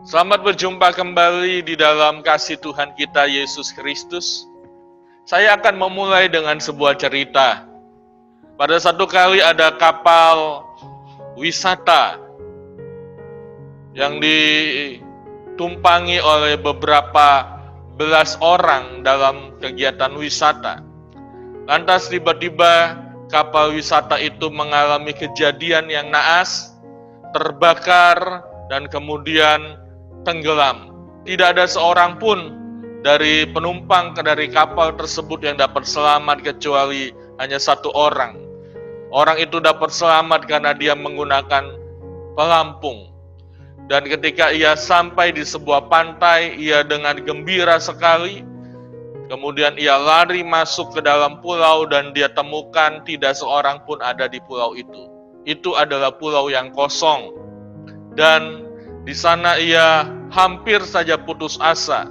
Selamat berjumpa kembali di dalam kasih Tuhan kita Yesus Kristus. Saya akan memulai dengan sebuah cerita. Pada satu kali ada kapal wisata yang ditumpangi oleh beberapa belas orang dalam kegiatan wisata. Lantas tiba-tiba kapal wisata itu mengalami kejadian yang naas, terbakar, dan kemudian tenggelam. Tidak ada seorang pun dari penumpang dari kapal tersebut yang dapat selamat kecuali hanya satu orang. Orang itu dapat selamat karena dia menggunakan pelampung. Dan ketika ia sampai di sebuah pantai, ia dengan gembira sekali. Kemudian ia lari masuk ke dalam pulau dan dia temukan tidak seorang pun ada di pulau itu. Itu adalah pulau yang kosong. Dan di sana ia hampir saja putus asa.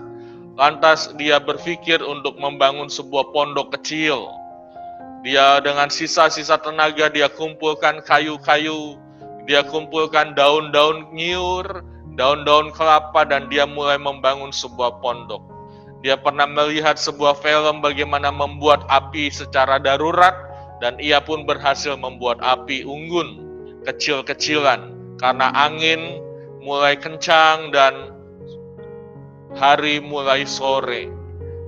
Lantas dia berpikir untuk membangun sebuah pondok kecil. Dia dengan sisa-sisa tenaga dia kumpulkan kayu-kayu, dia kumpulkan daun-daun nyiur, daun-daun kelapa, dan dia mulai membangun sebuah pondok. Dia pernah melihat sebuah film bagaimana membuat api secara darurat, dan ia pun berhasil membuat api unggun kecil-kecilan karena angin mulai kencang dan hari mulai sore.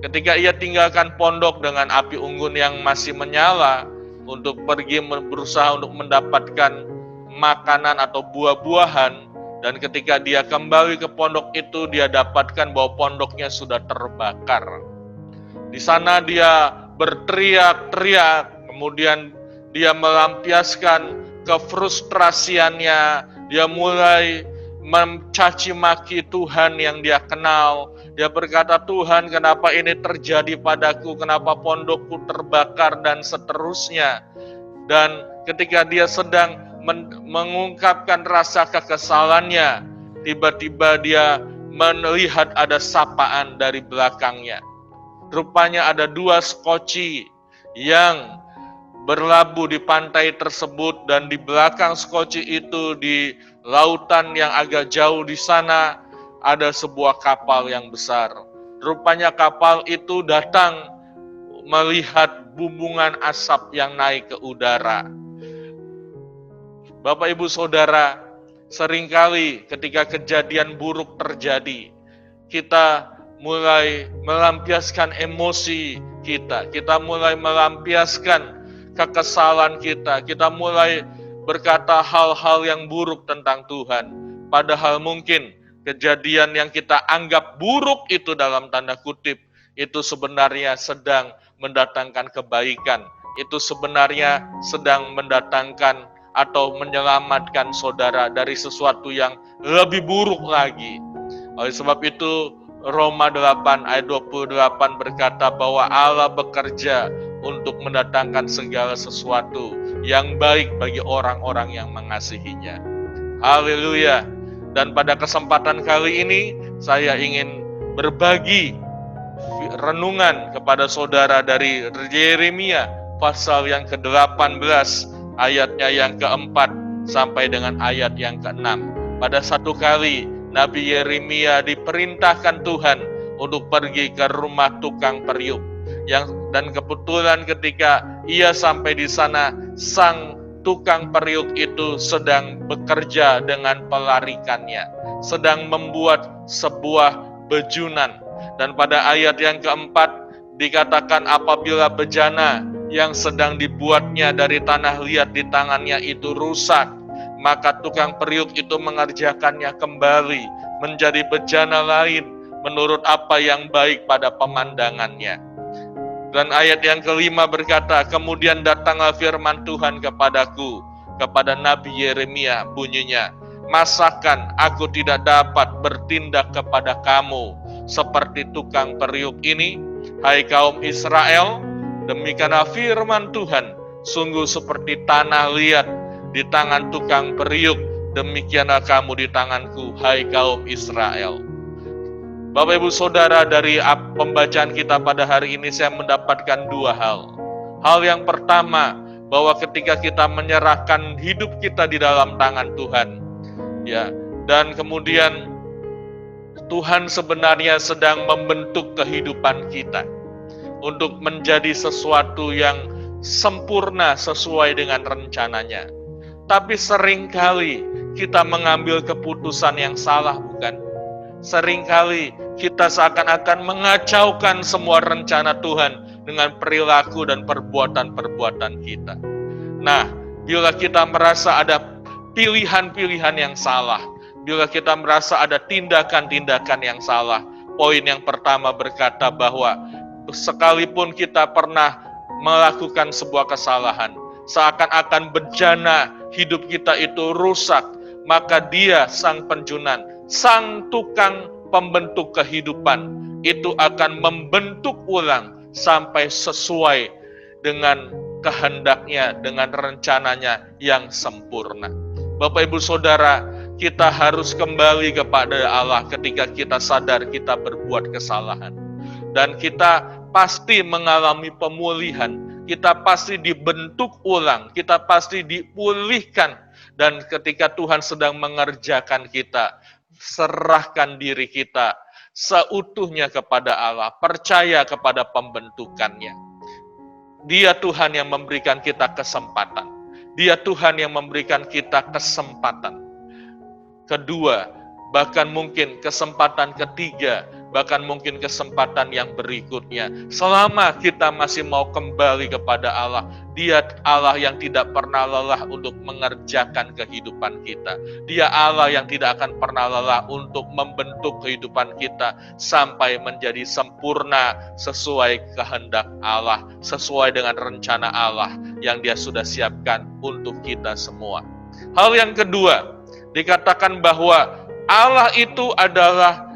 Ketika ia tinggalkan pondok dengan api unggun yang masih menyala untuk pergi berusaha untuk mendapatkan makanan atau buah-buahan, dan ketika dia kembali ke pondok itu dia dapatkan bahwa pondoknya sudah terbakar. Di sana dia berteriak-teriak, kemudian dia melampiaskan kefrustrasiannya, dia mulai mencaci maki Tuhan yang dia kenal. Dia berkata, Tuhan, kenapa ini terjadi padaku, kenapa pondokku terbakar, dan seterusnya. Dan ketika dia sedang mengungkapkan rasa kekesalannya, tiba-tiba dia melihat ada sapaan dari belakangnya. Rupanya ada dua skoci yang berlabuh di pantai tersebut, dan di belakang skoci itu di lautan yang agak jauh di sana ada sebuah kapal yang besar. Rupanya kapal itu datang melihat bumbungan asap yang naik ke udara. Bapak Ibu Saudara, seringkali ketika kejadian buruk terjadi, kita mulai melampiaskan emosi kita mulai melampiaskan kekesalan kita mulai berkata hal-hal yang buruk tentang Tuhan. Padahal mungkin kejadian yang kita anggap buruk itu dalam tanda kutip, itu sebenarnya sedang mendatangkan kebaikan. Itu sebenarnya sedang mendatangkan atau menyelamatkan saudara dari sesuatu yang lebih buruk lagi. Oleh sebab itu, Roma 8 ayat 28 berkata bahwa Allah bekerja untuk mendatangkan segala sesuatu yang baik bagi orang-orang yang mengasihinya. Haleluya. Dan pada kesempatan kali ini, saya ingin berbagi renungan kepada saudara dari Yeremia pasal yang ke-18, ayatnya yang ke-4 sampai dengan ayat yang ke-6. Pada satu kali, Nabi Yeremia diperintahkan Tuhan untuk pergi ke rumah tukang periuk. Dan kebetulan ketika ia sampai di sana, sang tukang periuk itu sedang bekerja dengan pelarikannya, sedang membuat sebuah bejunan. Dan pada ayat yang keempat dikatakan apabila bejana yang sedang dibuatnya dari tanah liat di tangannya itu rusak, maka tukang periuk itu mengerjakannya kembali menjadi bejana lain menurut apa yang baik pada pemandangannya. Dan ayat yang kelima berkata, kemudian datanglah firman Tuhan kepadaku, kepada Nabi Yeremia, bunyinya, masakan aku tidak dapat bertindak kepada kamu seperti tukang periuk ini, hai kaum Israel? Demikianlah firman Tuhan, sungguh seperti tanah liat di tangan tukang periuk, demikianlah kamu di tanganku, hai kaum Israel. Bapak Ibu Saudara, dari pembacaan kita pada hari ini saya mendapatkan dua hal. Hal yang pertama, bahwa ketika kita menyerahkan hidup kita di dalam tangan Tuhan, ya, dan kemudian Tuhan sebenarnya sedang membentuk kehidupan kita untuk menjadi sesuatu yang sempurna sesuai dengan rencananya. Tapi seringkali kita mengambil keputusan yang salah, bukan? Seringkali kita seakan-akan mengacaukan semua rencana Tuhan dengan perilaku dan perbuatan-perbuatan kita. Nah, bila kita merasa ada pilihan-pilihan yang salah, bila kita merasa ada tindakan-tindakan yang salah, poin yang pertama berkata bahwa sekalipun kita pernah melakukan sebuah kesalahan, seakan-akan bejana hidup kita itu rusak, maka Dia, Sang Penjunan, Sang Tukang Pembentuk kehidupan, itu akan membentuk ulang sampai sesuai dengan kehendaknya, dengan rencananya yang sempurna. Bapak Ibu Saudara, kita harus kembali kepada Allah ketika kita sadar kita berbuat kesalahan. Dan kita pasti mengalami pemulihan, kita pasti dibentuk ulang, kita pasti dipulihkan. Dan ketika Tuhan sedang mengerjakan kita, serahkan diri kita seutuhnya kepada Allah, percaya kepada pembentukannya. Dia Tuhan yang memberikan kita kesempatan. Dia Tuhan yang memberikan kita kesempatan kedua, bahkan mungkin kesempatan ketiga, bahkan mungkin kesempatan yang berikutnya. Selama kita masih mau kembali kepada Allah, Dia Allah yang tidak pernah lelah untuk mengerjakan kehidupan kita. Dia Allah yang tidak akan pernah lelah untuk membentuk kehidupan kita sampai menjadi sempurna sesuai kehendak Allah, sesuai dengan rencana Allah yang Dia sudah siapkan untuk kita semua. Hal yang kedua, dikatakan bahwa Allah itu adalah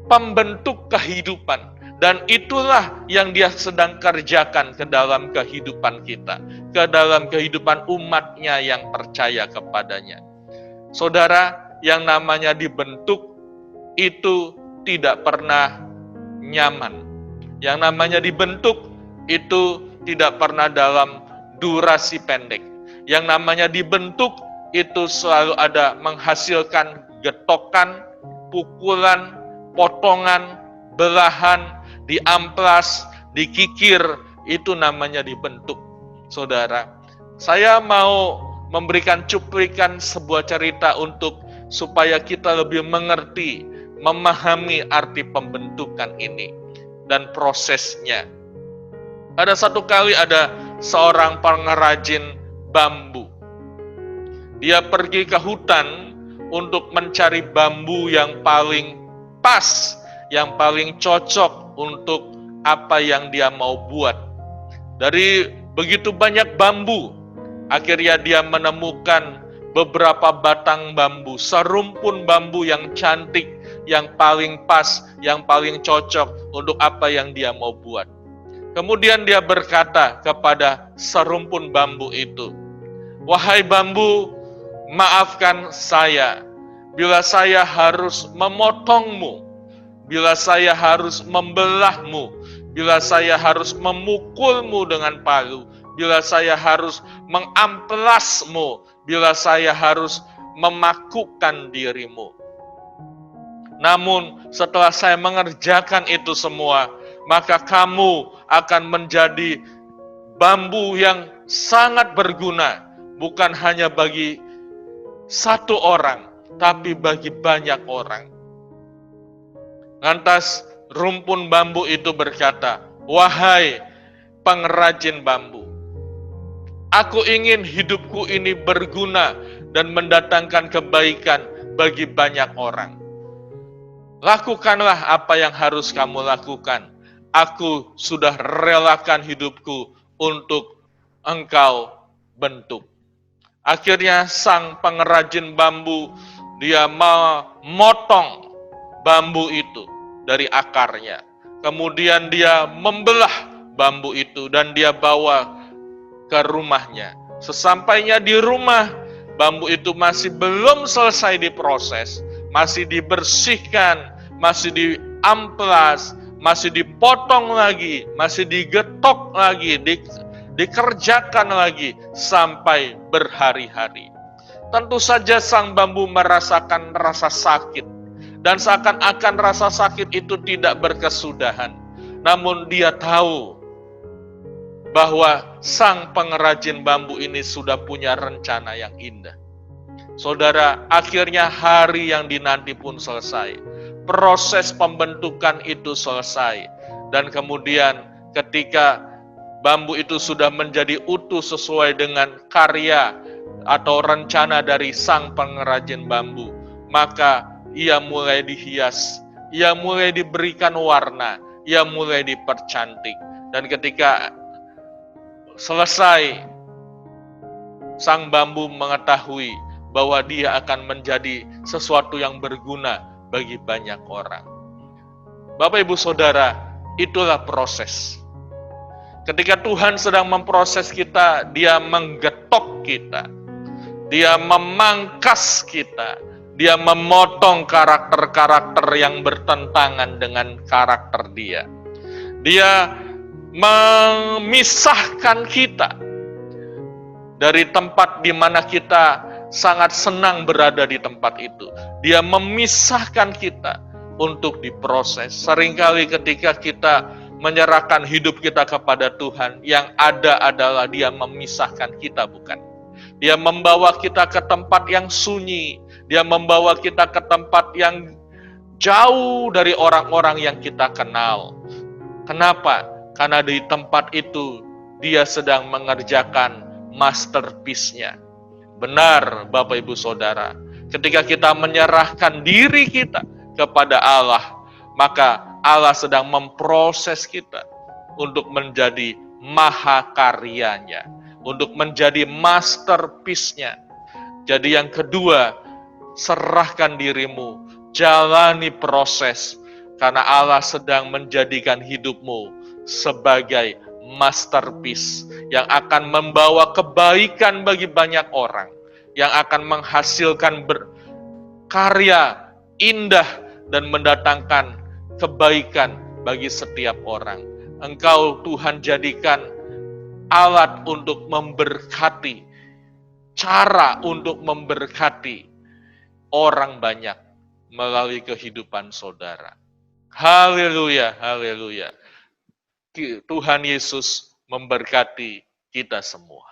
pembentuk kehidupan, dan itulah yang Dia sedang kerjakan ke dalam kehidupan kita, ke dalam kehidupan umat-Nya yang percaya kepadanya. Saudara, yang namanya dibentuk itu tidak pernah nyaman. Yang namanya dibentuk itu tidak pernah dalam durasi pendek. Yang namanya dibentuk itu selalu ada menghasilkan getokan, pukulan, potongan, belahan, diamplas, dikikir, itu namanya dibentuk. Saudara, saya mau memberikan cuplikan sebuah cerita supaya kita lebih mengerti, memahami arti pembentukan ini dan prosesnya. Ada satu kali ada seorang pengrajin bambu. Dia pergi ke hutan untuk mencari bambu yang paling pas, yang paling cocok untuk apa yang dia mau buat. Dari begitu banyak bambu, akhirnya dia menemukan beberapa batang bambu, serumpun bambu yang cantik, yang paling pas, yang paling cocok untuk apa yang dia mau buat. Kemudian dia berkata kepada serumpun bambu itu, "Wahai bambu, maafkan saya, bila saya harus memotongmu, bila saya harus membelahmu, bila saya harus memukulmu dengan palu, bila saya harus mengamplasmu, bila saya harus memakukan dirimu. Namun setelah saya mengerjakan itu semua, maka kamu akan menjadi bambu yang sangat berguna, bukan hanya bagi satu orang, tapi bagi banyak orang." Lantas rumpun bambu itu berkata, "Wahai pengrajin bambu, aku ingin hidupku ini berguna dan mendatangkan kebaikan bagi banyak orang. Lakukanlah apa yang harus kamu lakukan. Aku sudah relakan hidupku untuk engkau bentuk." Akhirnya sang pengrajin bambu, dia memotong bambu itu dari akarnya. Kemudian dia membelah bambu itu dan dia bawa ke rumahnya. Sesampainya di rumah, bambu itu masih belum selesai diproses, masih dibersihkan, masih diamplas, masih dipotong lagi, masih digetok lagi, dikerjakan lagi sampai berhari-hari. Tentu saja sang bambu merasakan rasa sakit Dan seakan-akan rasa sakit itu tidak berkesudahan. Namun dia tahu bahwa sang pengrajin bambu ini sudah punya rencana yang indah. Saudara, akhirnya hari yang dinanti pun selesai. Proses pembentukan itu selesai. Dan kemudian ketika bambu itu sudah menjadi utuh sesuai dengan karya atau rencana dari sang pengrajin bambu, maka ia mulai dihias, ia mulai diberikan warna, ia mulai dipercantik. Dan ketika selesai, sang bambu mengetahui bahwa dia akan menjadi sesuatu yang berguna bagi banyak orang. Bapak Ibu Saudara, itulah proses. Ketika Tuhan sedang memproses kita, Dia menggetok kita, Dia memangkas kita, Dia memotong karakter-karakter yang bertentangan dengan karakter Dia. Dia memisahkan kita dari tempat di mana kita sangat senang berada di tempat itu. Dia memisahkan kita untuk diproses. Seringkali ketika kita menyerahkan hidup kita kepada Tuhan, yang ada adalah Dia memisahkan kita, bukan? Dia membawa kita ke tempat yang sunyi, Dia membawa kita ke tempat yang jauh dari orang-orang yang kita kenal. Kenapa? Karena di tempat itu Dia sedang mengerjakan masterpiece-nya. Benar, Bapak Ibu Saudara, ketika kita menyerahkan diri kita kepada Allah, maka Allah sedang memproses kita untuk menjadi mahakaryanya, untuk menjadi masterpiece-nya. Jadi yang kedua, serahkan dirimu, jalani proses, karena Allah sedang menjadikan hidupmu sebagai masterpiece yang akan membawa kebaikan bagi banyak orang, yang akan menghasilkan berkarya indah dan mendatangkan kebaikan bagi setiap orang. Engkau Tuhan jadikan alat untuk memberkati, cara untuk memberkati orang banyak melalui kehidupan saudara. Haleluya, haleluya. Tuhan Yesus memberkati kita semua.